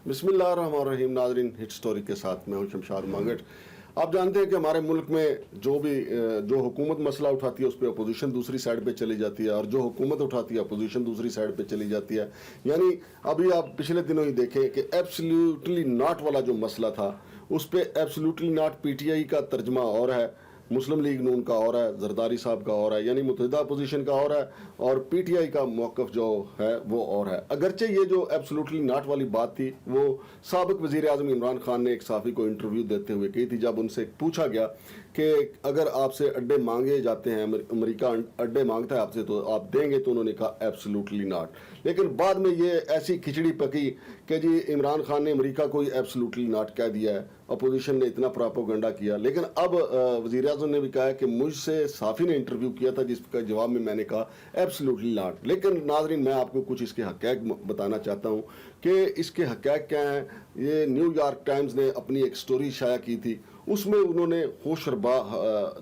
बिस्मिल्लाहिर्रहमानिर्रहीम। नाज़रीन, hit story के साथ मैं हूँ शमशाद मांगट। आप जानते हैं कि हमारे मुल्क में जो हुकूमत मसला उठाती है उस पर अपोजिशन दूसरी साइड पे चली जाती है, और जो हुकूमत उठाती है अपोजिशन दूसरी साइड पे चली जाती है। यानी अभी आप पिछले दिनों ही देखें कि एब्सोल्युटली नॉट वाला जो मसला था उस पर एब्सोल्युटली नॉट पीटीआई का तर्जमा और है, मुस्लिम लीग नून का और है, जरदारी साहब का और है, यानी मुत्तहिदा अपोजिशन का और है, और पीटीआई का मौक़िफ़ जो है वो और है। अगरचे ये जो एब्सोल्युटली नॉट वाली बात थी वो साबिक़ वज़ीर आज़म इमरान खान ने एक सहाफ़ी को इंटरव्यू देते हुए की थी, जब उनसे पूछा गया कि अगर आपसे अड्डे मांगे जाते हैं, अमेरिका अड्डे मांगता है आपसे, तो आप देंगे? तो उन्होंने कहा एब्सोल्युटली नॉट। लेकिन बाद में ये ऐसी खिचड़ी पकी कि जी इमरान खान ने अमेरिका को एब्सोल्युटली नॉट कह दिया है, अपोजिशन ने इतना प्रोपेगेंडा किया। लेकिन अब वज़ीर आज़म ने भी कहा है कि मुझसे साफ़ी ने इंटरव्यू किया था जिसका जवाब में मैंने कहा एब्सोल्युटली नॉट। लेकिन नाज़रीन, मैं आपको कुछ इसके हक़ाइक़ बताना चाहता हूँ कि इसके हक़ाइक़ क्या हैं। ये न्यूयॉर्क टाइम्स ने अपनी एक स्टोरी शाया की थी, उसमें उन्होंने होशरबा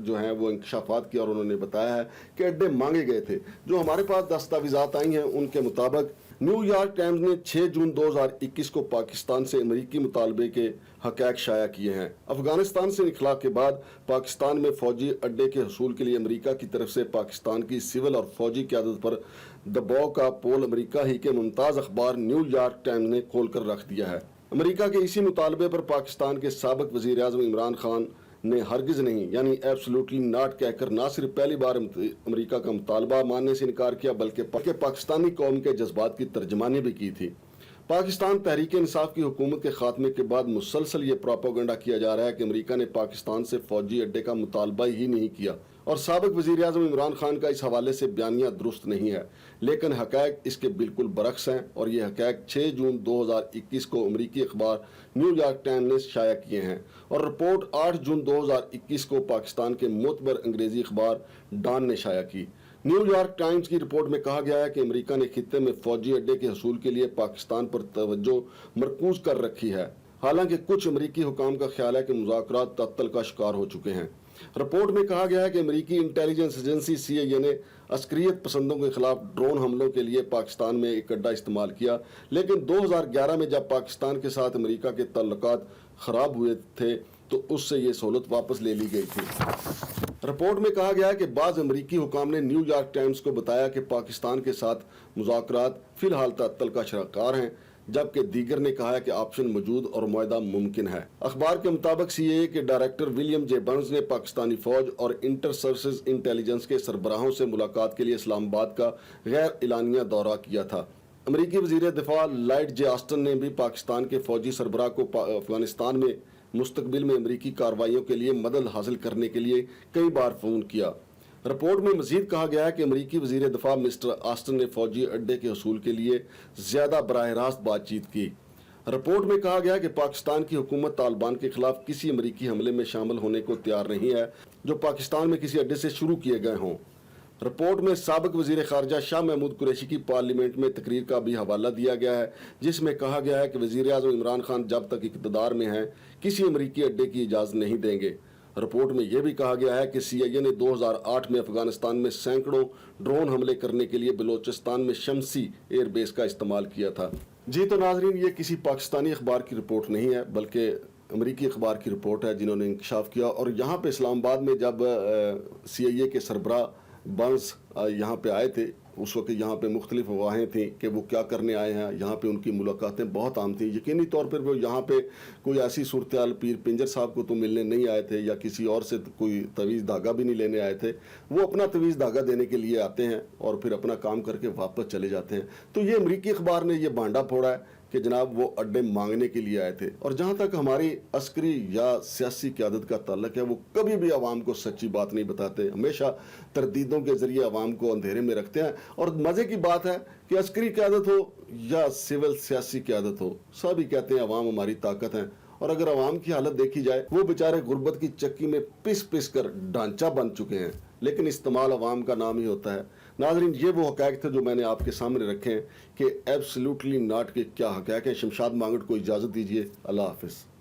जो हैं वो इंकशाफात किया और उन्होंने बताया है कि अड्डे मांगे गए थे। जो हमारे पास दस्तावेज़ात आई हैं उनके मुताबिक न्यूयॉर्क टाइम्स ने 6 जून 2021 को पाकिस्तान से अमेरिकी मुतालबे के हक़ाइक़ शाया किए हैं। अफगानिस्तान से इख्ला के बाद पाकिस्तान में फ़ौजी अड्डे के हसूल के लिए अमेरिका की तरफ से पाकिस्तान की सिविल और फ़ौजी क़यादत पर दबाव का पोल अमेरिका ही के मुमताज़ अखबार न्यूयॉर्क टाइम्स ने खोल कर रख दिया है। अमेरिका के इसी मुतालबे पर पाकिस्तान के साबिक़ वज़ीर आज़म इमरान खान ने हरगिज़ नहीं यानी एब्सोल्युटली नॉट कहकर ना सिर्फ पहली बार अमेरिका का मुतालबा मानने से इनकार किया बल्कि पाकिस्तानी कौम के जज्बात की तर्जमानी भी की थी। पाकिस्तान तहरीक इंसाफ की हुकूमत के खात्मे के बाद मुसलसल ये प्रोपेगेंडा किया जा रहा है कि अमेरिका ने पाकिस्तान से फौजी अड्डे का मुतालबा ही नहीं किया, और साबिक़ वज़ीर आज़म इमरान खान का इस हवाले से बयानिया दुरुस्त नहीं है। लेकिन हक़ाइक़ इसके बिल्कुल बरक्स हैं, और ये हक़ाइक़ 6 जून 2021 को अमेरिकी अखबार न्यूयॉर्क टाइम्स ने शाया किए हैं, और रिपोर्ट 8 जून 2021 को पाकिस्तान के मोतबर अंग्रेज़ी अखबार डॉन ने शाया की। न्यूयॉर्क टाइम्स की रिपोर्ट में कहा गया है कि अमेरिका ने खित्ते में फौजी अड्डे के हसूल के लिए पाकिस्तान पर तवज्जो मरकूज कर रखी है। हालांकि कुछ अमेरिकी हुकाम का ख्याल है कि मुज़ाकरात तअत्तुल का शिकार हो चुके हैं। रिपोर्ट में कहा गया है कि अमेरिकी इंटेलिजेंस एजेंसी CIA ने अस्करियत पसंदों के खिलाफ ड्रोन हमलों के लिए पाकिस्तान में एक अड्डा इस्तेमाल किया, लेकिन 2011 में जब पाकिस्तान के साथ अमेरिका के ताल्लुकात ख़राब हुए थे तो उससे ये सहूलत वापस ले ली गई थी। रिपोर्ट में कहा गया है कि बाज़ अमरीकी हुकाम ने न्यूयॉर्क टाइम्स को बताया कि पाकिस्तान के साथ मुज़ाकरात फ़िलहाल तअत्तुल का शिकार हैं, जबकि दीगर ने कहा है कि ऑप्शन मौजूद और मुआहदा मुमकिन है। अखबार के मुताबिक CIA के डायरेक्टर विलियम जे बर्न्स ने पाकिस्तानी फ़ौज और इंटर सर्विसेज इंटेलिजेंस के सरबराहों से मुलाकात के लिए इस्लामाबाद का गैर एलानिया दौरा किया था। अमरीकी वज़ीर दिफा लॉयड जे ऑस्टिन ने भी पाकिस्तान के फ़ौजी सरबराह को अफगानिस्तान में मुस्तकबिल में अमरीकी कार्रवाइयों के लिए मदद हासिल करने के लिए कई बार फ़ोन किया। रिपोर्ट में मज़ीद कहा गया है कि अमरीकी वज़ीर दिफा मिस्टर ऑस्टिन ने फ़ौजी अड्डे के हसूल के लिए ज़्यादा बराह रास्त बातचीत की। रिपोर्ट में कहा गया है कि पाकिस्तान की हुकूमत तालिबान के खिलाफ किसी अमरीकी हमले में शामिल होने को तैयार नहीं है जो पाकिस्तान में किसी अड्डे से शुरू किए गए हों। रिपोर्ट में साबिक़ वज़ीर ख़ारजा शाह महमूद कुरैशी की पार्लियामेंट में तकरीर का भी हवाला दिया गया है, जिसमें कहा गया है कि वज़ीर आज़म इमरान खान जब तक इक़्तिदार में हैं किसी अमरीकी अड्डे की इजाज़त नहीं देंगे। रिपोर्ट में यह भी कहा गया है कि CIA ने 2008 में अफगानिस्तान में सैकड़ों ड्रोन हमले करने के लिए बलोचिस्तान में शमसी एयरबेस का इस्तेमाल किया था। जी तो नाजरीन, ये किसी पाकिस्तानी अखबार की रिपोर्ट नहीं है बल्कि अमरीकी अखबार की रिपोर्ट है जिन्होंने इंकशाफ किया। और यहाँ पे इस्लामाबाद में जब CIA के सरबराह बर्न्स यहाँ पे आए थे उस वक्त यहाँ पे मुख्तलिफ अफवाहें थी कि वो क्या करने आए हैं। यहाँ पे उनकी मुलाकातें बहुत आम थी। यकीनी तौर पर वो यहाँ पे कोई ऐसी सूरत हाल पीर पिंजर साहब को तो मिलने नहीं आए थे या किसी और से कोई तवीज़ धागा भी नहीं लेने आए थे। वो अपना तवीज़ धागा देने के लिए आते हैं और फिर अपना काम करके वापस चले जाते हैं। तो ये अमरीकी अखबार ने ये भांडा फोड़ा है कि जनाब वो अड्डे मांगने के लिए आए थे। और जहाँ तक हमारी अस्करी या सियासी क़यादत का ताल्लुक है, वो कभी भी आवाम को सच्ची बात नहीं बताते, हमेशा तरदीदों के ज़रिए आवाम को अंधेरे में रखते हैं। और मज़े की बात है कि अस्करी क़यादत हो या सिविल सियासी क़यादत हो, सभी कहते हैं आवाम हमारी ताकत है। और अगर आवाम की हालत देखी जाए, वो बेचारे गुर्बत की चक्की में पिस पिस कर ढांचा बन चुके हैं, लेकिन इस्तेमाल अवाम का नाम ही होता है। नाज़रीन, ये वो हक़ाइक़ थे जो मैंने आपके सामने रखे हैं कि एब्सोल्युटली नॉट के क्या हक़ाइक़ हैं। शमशाद मांगट को इजाज़त दीजिए। अल्लाह हाफ़िज़।